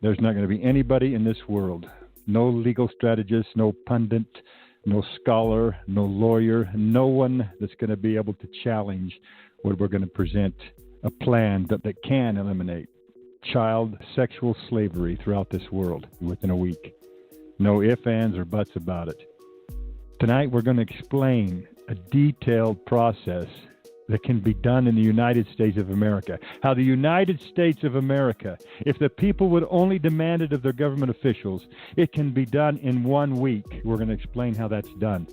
There's not going to be anybody in this world, no legal strategist, no pundit, no scholar, no lawyer, no one that's going to be able to challenge what we're going to present, a plan that can eliminate child sexual slavery throughout this world within a week. No ifs, ands, or buts about it. Tonight we're going to explain a detailed process that can be done in the United States of America. How the United States of America, if the people would only demand it of their government officials, it can be done in 1 week. We're going to explain how that's done.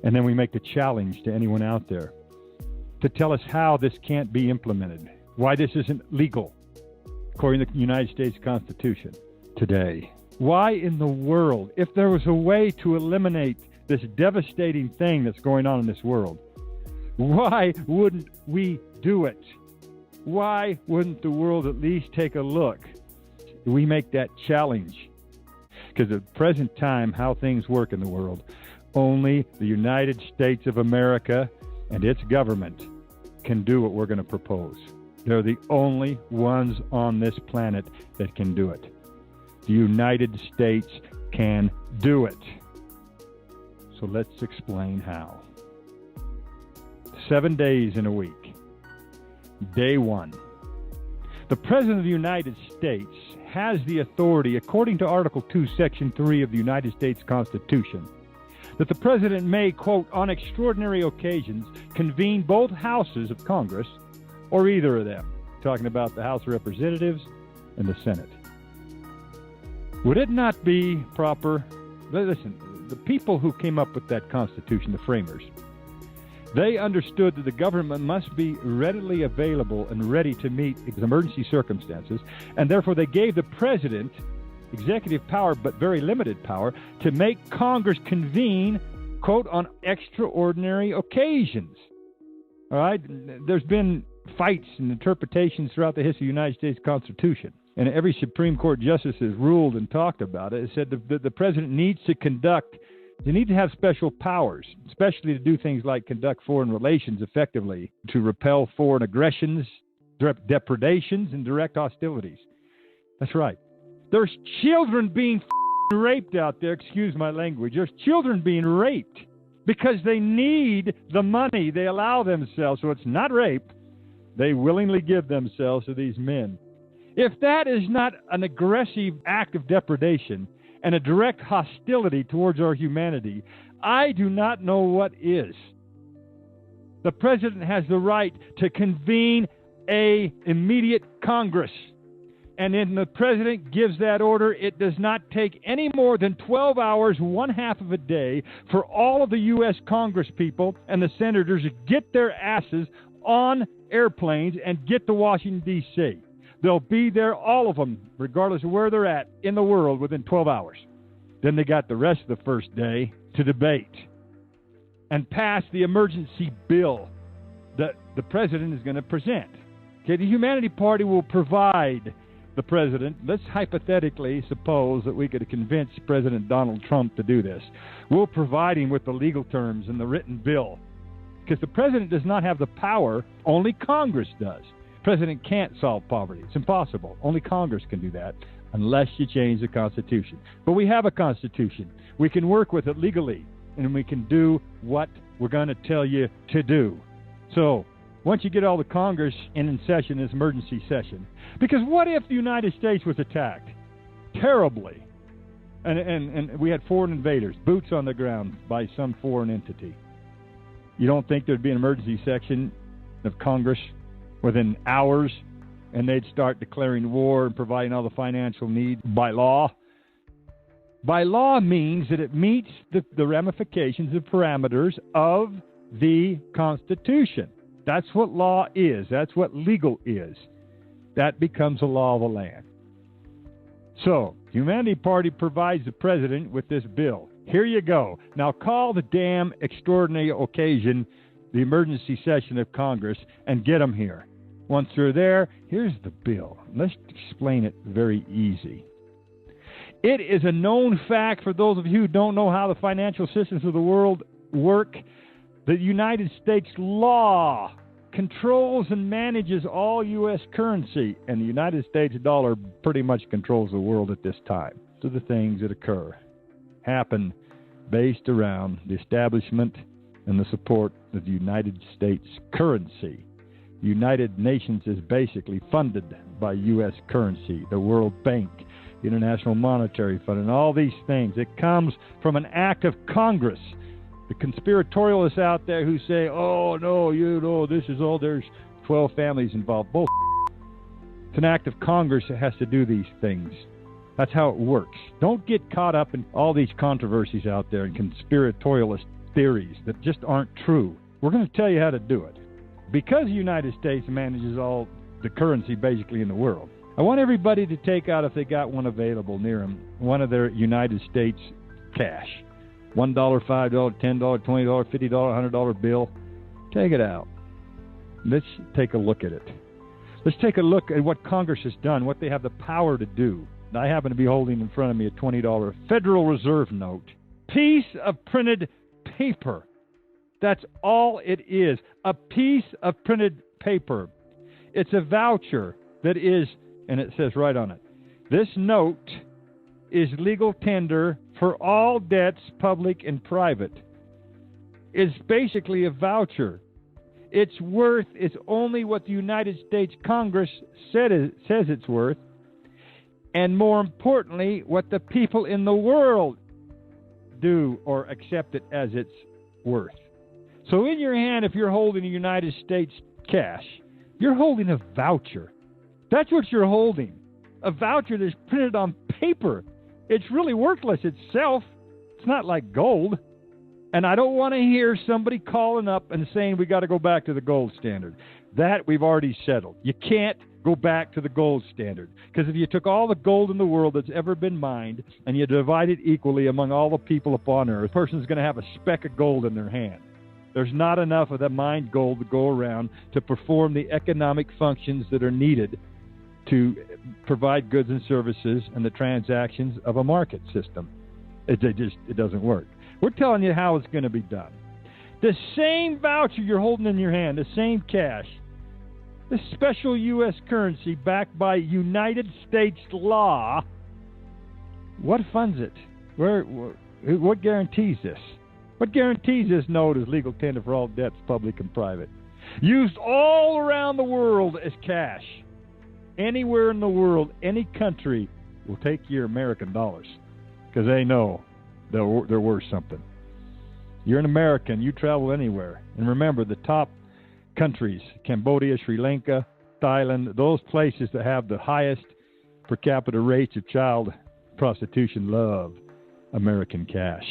And then we make the challenge to anyone out there to tell us how this can't be implemented, why this isn't legal, according to the United States Constitution today. Why in the world, if there was a way to eliminate this devastating thing that's going on in this world, why wouldn't we do it? Why wouldn't the world at least take a look? We make that challenge. Because at the present time, how things work in the world, only the United States of America and its government can do what we're going to propose. They're the only ones on this planet that can do it. The United States can do it. So let's explain how. 7 days in a week. Day 1. The President of the United States has the authority, according to Article 2, Section 3 of the United States Constitution, that the President may, quote, on extraordinary occasions, convene both houses of Congress, or either of them, talking about the House of Representatives and the Senate. Would it not be proper? Listen, the people who came up with that Constitution, the framers, they understood that the government must be readily available and ready to meet emergency circumstances, and therefore they gave the President executive power, but very limited power, to make Congress convene, quote, on extraordinary occasions. All right? There's been fights and interpretations throughout the history of the United States Constitution, and every Supreme Court justice has ruled and talked about it. It said the President needs to conduct. They need to have special powers, especially to do things like conduct foreign relations effectively, to repel foreign aggressions, depredations, and direct hostilities. That's right. There's children being raped out there. Excuse my language. There's children being raped because they need the money. They allow themselves, so it's not rape. They willingly give themselves to these men. If that is not an aggressive act of depredation and a direct hostility towards our humanity, I do not know what is. The President has the right to convene an immediate Congress. And when the President gives that order, it does not take any more than 12 hours, 1/2 of a day, for all of the U.S. Congress people and the senators to get their asses on airplanes and get to Washington, D.C. They'll be there, all of them, regardless of where they're at in the world, within 12 hours. Then they got the rest of the first day to debate and pass the emergency bill that the President is going to present. Okay, the Humanity Party will provide the President. Let's hypothetically suppose that we could convince President Donald Trump to do this. We'll provide him with the legal terms and the written bill, because the President does not have the power. Only Congress does. The President can't solve poverty. It's impossible. Only Congress can do that unless you change the Constitution. But we have a Constitution. We can work with it legally, and we can do what we're going to tell you to do. So once you get all the Congress in session, this emergency session, because what if the United States was attacked terribly, and we had foreign invaders, boots on the ground by some foreign entity? You don't think there'd be an emergency session of Congress within hours, and they'd start declaring war and providing all the financial needs by law? By law means that it meets the ramifications and parameters of the Constitution. That's what law is. That's what legal is. That becomes a law of the land. So, the Humanity Party provides the President with this bill. Here you go. Now call the damn extraordinary occasion, the emergency session of Congress, and get them here. Once they're there, here's the bill. Let's explain it very easy. It is a known fact for those of you who don't know how the financial systems of the world work. The United States law controls and manages all U.S. currency, and the United States dollar pretty much controls the world at this time. So the things that occur happen based around the establishment and the support of the United States currency. United Nations is basically funded by U.S. currency, the World Bank, the International Monetary Fund, and all these things. It comes from an act of Congress. The conspiratorialists out there who say, oh, no, this is all, there's 12 families involved. Bull. It's an act of Congress that has to do these things. That's how it works. Don't get caught up in all these controversies out there and conspiratorialist theories that just aren't true. We're going to tell you how to do it. Because the United States manages all the currency basically in the world, I want everybody to take out, if they got one available near them, one of their United States cash. $1, $5, $10, $20, $50, $100 bill. Take it out. Let's take a look at it. Let's take a look at what Congress has done, what they have the power to do. I happen to be holding in front of me a $20 Federal Reserve note. Piece of printed paper. That's all it is. A piece of printed paper. It's a voucher that is, and it says right on it, this note is legal tender for all debts, public and private. It's basically a voucher. Its worth is only what the United States Congress says it's worth, and more importantly, what the people in the world do or accept it as its worth. So in your hand, if you're holding a United States cash, you're holding a voucher. That's what you're holding. A voucher that's printed on paper. It's really worthless itself. It's not like gold. And I don't want to hear somebody calling up and saying we got to go back to the gold standard. That we've already settled. You can't go back to the gold standard. Because if you took all the gold in the world that's ever been mined and you divide it equally among all the people upon earth, a person's going to have a speck of gold in their hand. There's not enough of the mined gold to go around to perform the economic functions that are needed to provide goods and services and the transactions of a market system. It doesn't work. We're telling you how it's going to be done. The same voucher you're holding in your hand, the same cash, the special U.S. currency backed by United States law, what funds it? What guarantees this? What guarantees this note is legal tender for all debts, public and private? Used all around the world as cash. Anywhere in the world, any country will take your American dollars because they know they're worth something. You're an American. You travel anywhere. And remember, the top countries, Cambodia, Sri Lanka, Thailand, those places that have the highest per capita rates of child prostitution love American cash.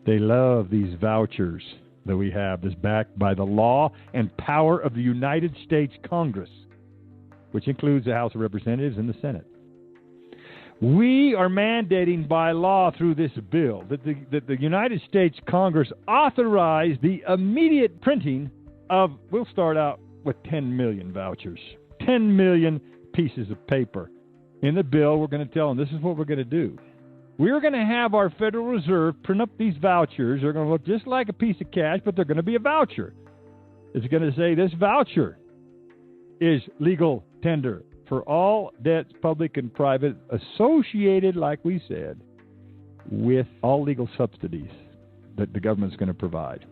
They love these vouchers that we have that's backed by the law and power of the United States Congress, which includes the House of Representatives and the Senate. We are mandating by law through this bill that the United States Congress authorize the immediate printing of, we'll start out with 10 million vouchers, 10 million pieces of paper. In the bill, we're going to tell them this is what we're going to do. We're going to have our Federal Reserve print up these vouchers. They're going to look just like a piece of cash, but they're going to be a voucher. It's going to say this voucher is legal tender for all debts, public and private, associated, like we said, with all legal subsidies that the government's going to provide.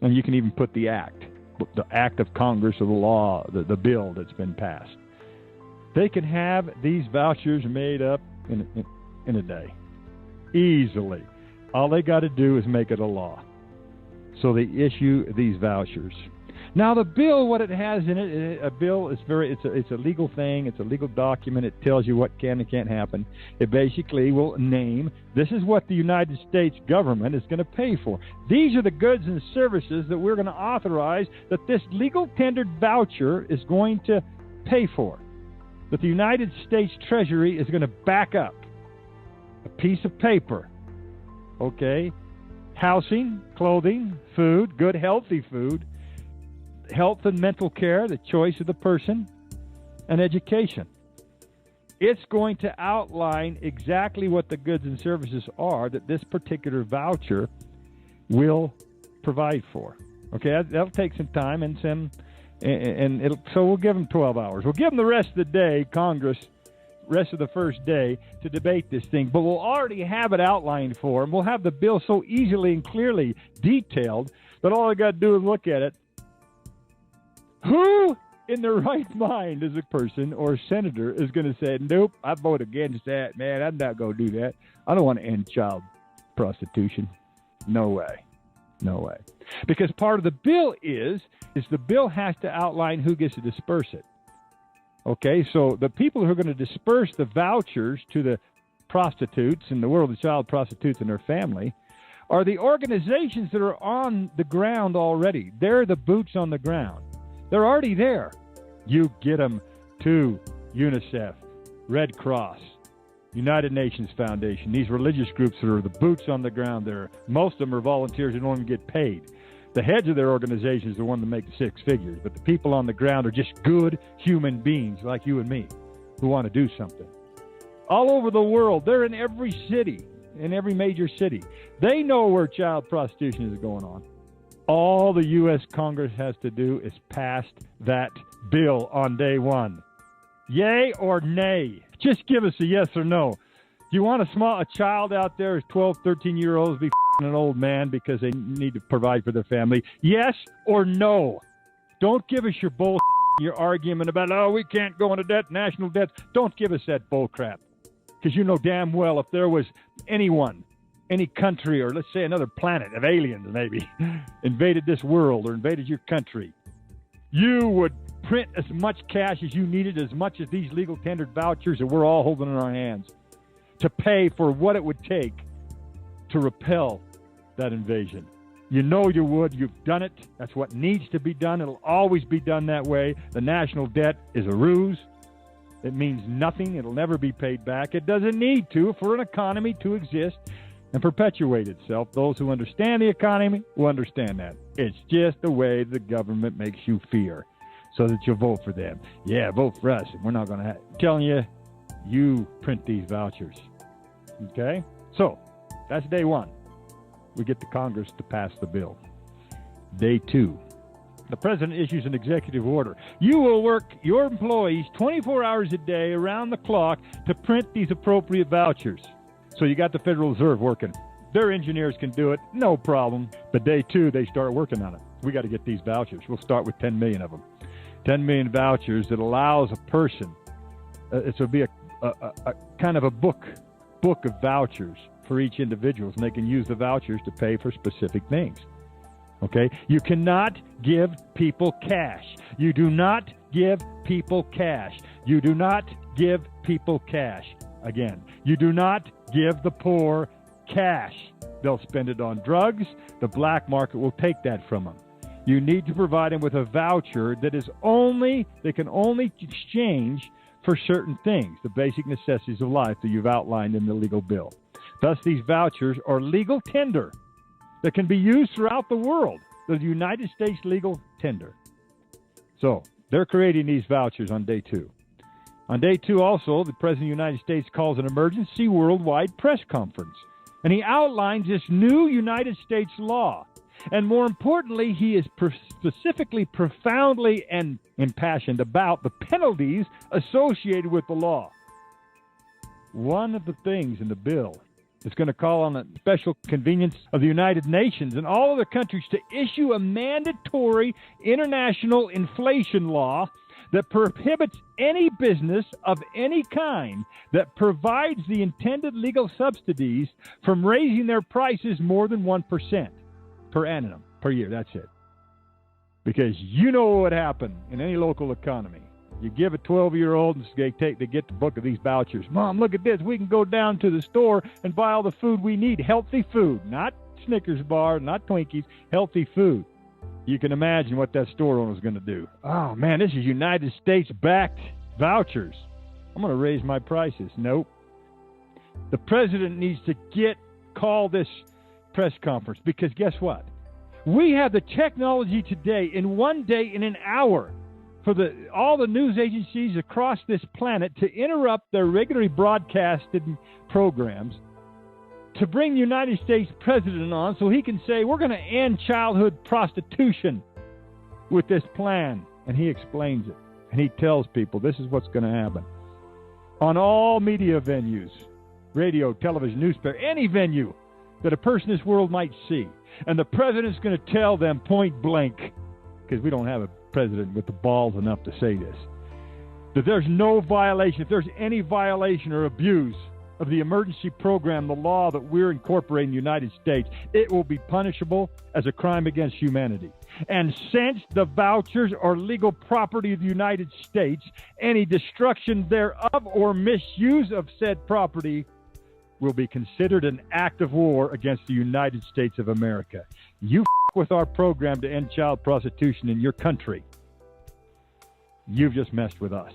And you can even put the act of Congress or the law, the bill that's been passed. They can have these vouchers made up in a day, easily. All they got to do is make it a law. So they issue these vouchers. Now the bill, what it has in it, a bill is it's a legal thing. It's a legal document. It tells you what can and can't happen. It basically will name, this is what the United States government is going to pay for. These are the goods and services that we're going to authorize that this legal tendered voucher is going to pay for. That the United States Treasury is going to back up. A piece of paper. Okay? Housing, clothing, food, good healthy food, health and mental care, the choice of the person, and education. It's going to outline exactly what the goods and services are that this particular voucher will provide for. Okay, that'll take some time and so we'll give them 12 hours. We'll give them the rest of the day, Congress, rest of the first day to debate this thing, but we'll already have it outlined for them. We'll have the bill so easily and clearly detailed that all I got to do is look at it. Who in their right mind as a person or a senator is going to say, nope, I vote against that, man, I'm not going to do that. I don't want to end child prostitution. No way. No way. Because part of the bill is the bill has to outline who gets to disperse it. Okay, so the people who are going to disperse the vouchers to the prostitutes in the world of child prostitutes and their family are the organizations that are on the ground already. They're the boots on the ground. They're already there. You get them to UNICEF, Red Cross, United Nations Foundation, these religious groups that are the boots on the ground there. Most of them are volunteers who don't even get paid. The heads of their organizations are the ones that make the six figures, but the people on the ground are just good human beings like you and me who want to do something. All over the world, they're in every city, in every major city. They know where child prostitution is going on. All the U.S. Congress has to do is pass that bill on day one. Yay or nay? Just give us a yes or no. Do you want a child out there, 12, 13-year-olds, be an old man because they need to provide for their family? Yes or no? Don't give us your bull, your argument about, we can't go into debt, national debt. Don't give us that bull crap. Because you know damn well if there was anyone, any country, or let's say another planet of aliens maybe, invaded this world or invaded your country, you would print as much cash as you needed, as much as these legal tendered vouchers that we're all holding in our hands, to pay for what it would take to repel that invasion. You know you would. You've done it. That's what needs to be done. It'll always be done that way. The national debt is a ruse. It means nothing. It'll never be paid back. It doesn't need to for an economy to exist and perpetuate itself. Those who understand the economy will understand that. It's just the way the government makes you fear so that you'll vote for them. Yeah, vote for us. And we're not going to I'm telling you, you print these vouchers. Okay? So, that's day one. We get the Congress to pass the bill. Day two. The president issues an executive order. You will work your employees 24 hours a day around the clock to print these appropriate vouchers. So you got the Federal Reserve working. Their engineers can do it, no problem. But day two, they start working on it. We got to get these vouchers. We'll start with 10 million of them. 10 million vouchers that allows a person, it will be a kind of a book of vouchers for each individual, and they can use the vouchers to pay for specific things. Okay? You cannot give people cash. You do not give people cash. You do not give people cash. Again, you do not give the poor cash. They'll spend it on drugs. The black market will take that from them. You need to provide them with a voucher that they can only exchange for certain things, the basic necessities of life that you've outlined in the legal bill. Thus, these vouchers are legal tender that can be used throughout the world, the United States legal tender. So, they're creating these vouchers on day two. On day two also, the President of the United States calls an emergency worldwide press conference, and he outlines this new United States law. And more importantly, he is specifically, profoundly, and impassioned about the penalties associated with the law. One of the things in the bill is going to call on the special convenience of the United Nations and all other countries to issue a mandatory international inflation law that prohibits any business of any kind that provides the intended legal subsidies from raising their prices more than 1%. Per annum, per year, that's it. Because you know what would happen in any local economy. You give a 12-year-old and they get the book of these vouchers. Mom, look at this. We can go down to the store and buy all the food we need. Healthy food, not Snickers bar, not Twinkies, healthy food. You can imagine what that store owner is going to do. Oh, man, this is United States-backed vouchers. I'm going to raise my prices. Nope. The president needs to call this press conference, because guess what? We have the technology today, in one day, in an hour, for all the news agencies across this planet to interrupt their regularly broadcasted programs to bring the United States president on so he can say, we're going to end childhood prostitution with this plan. And he explains it. And he tells people this is what's going to happen. On all media venues, radio, television, newspaper, any venue that a person in this world might see. And the president's going to tell them point blank, because we don't have a president with the balls enough to say this, that there's no violation. If there's any violation or abuse of the emergency program, the law that we're incorporating in the United States, it will be punishable as a crime against humanity. And since the vouchers are legal property of the United States, any destruction thereof or misuse of said property will be considered an act of war against the United States of America. You with our program to end child prostitution in your country, you've just messed with us.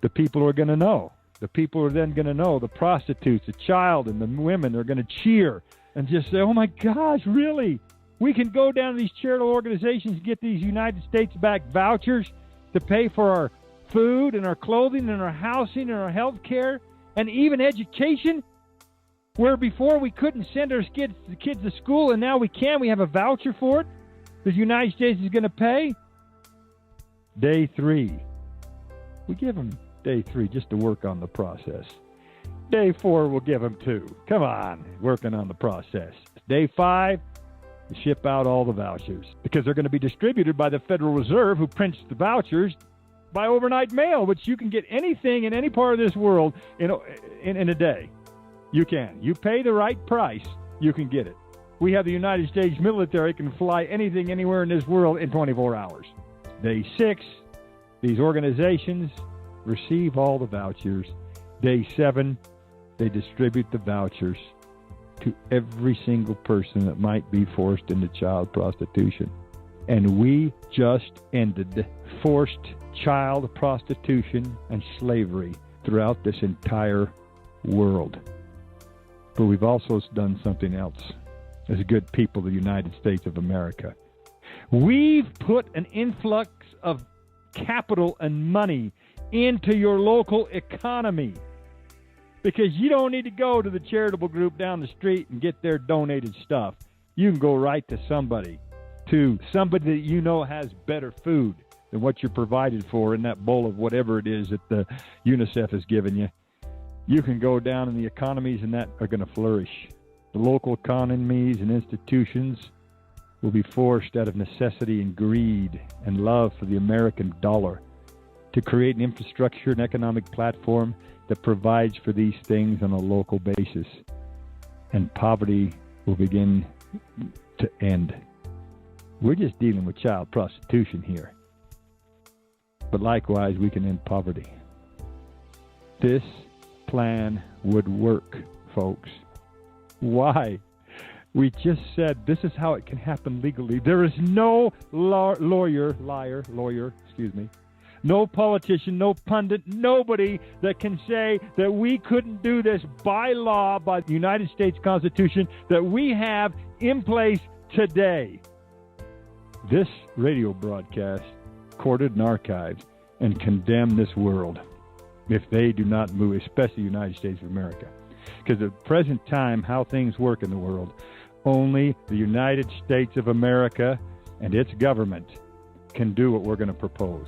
The people are going to know. The people are then going to know, the prostitutes, the child, and the women are going to cheer and just say, oh my gosh, really? We can go down to these charitable organizations and get these United States-backed vouchers to pay for our food and our clothing and our housing and our health care and even education, where before we couldn't send our kids to school, and now we can. We have a voucher for it. The United States is going to pay. Day 3. We give them Day 3 just to work on the process. Day 4, we'll give them 2. Come on, working on the process. Day 5, we ship out all the vouchers because they're going to be distributed by the Federal Reserve, who prints the vouchers by overnight mail, which you can get anything in any part of this world in a day. You can. You pay the right price, you can get it. We have the United States military can fly anything anywhere in this world in 24 hours. Day 6, these organizations receive all the vouchers. Day 7, they distribute the vouchers to every single person that might be forced into child prostitution. And we just ended forced child prostitution and slavery throughout this entire world. But we've also done something else as good people of the United States of America. We've put an influx of capital and money into your local economy, because you don't need to go to the charitable group down the street and get their donated stuff. You can go right to somebody that you know has better food than what you're provided for in that bowl of whatever it is that the UNICEF has given you. You can go down in the economies, and that are going to flourish. The local economies and institutions will be forced out of necessity and greed and love for the American dollar to create an infrastructure and economic platform that provides for these things on a local basis. And poverty will begin to end. We're just dealing with child prostitution here. But likewise, we can end poverty. This plan would work, folks. Why? We just said this is how it can happen legally. There is no no politician, no pundit, nobody that can say that we couldn't do this by law, by the United States Constitution that we have in place today. This radio broadcast recorded and archived and condemn this world if they do not move, especially the United States of America. Because at the present time, how things work in the world, only the United States of America and its government can do what we're going to propose.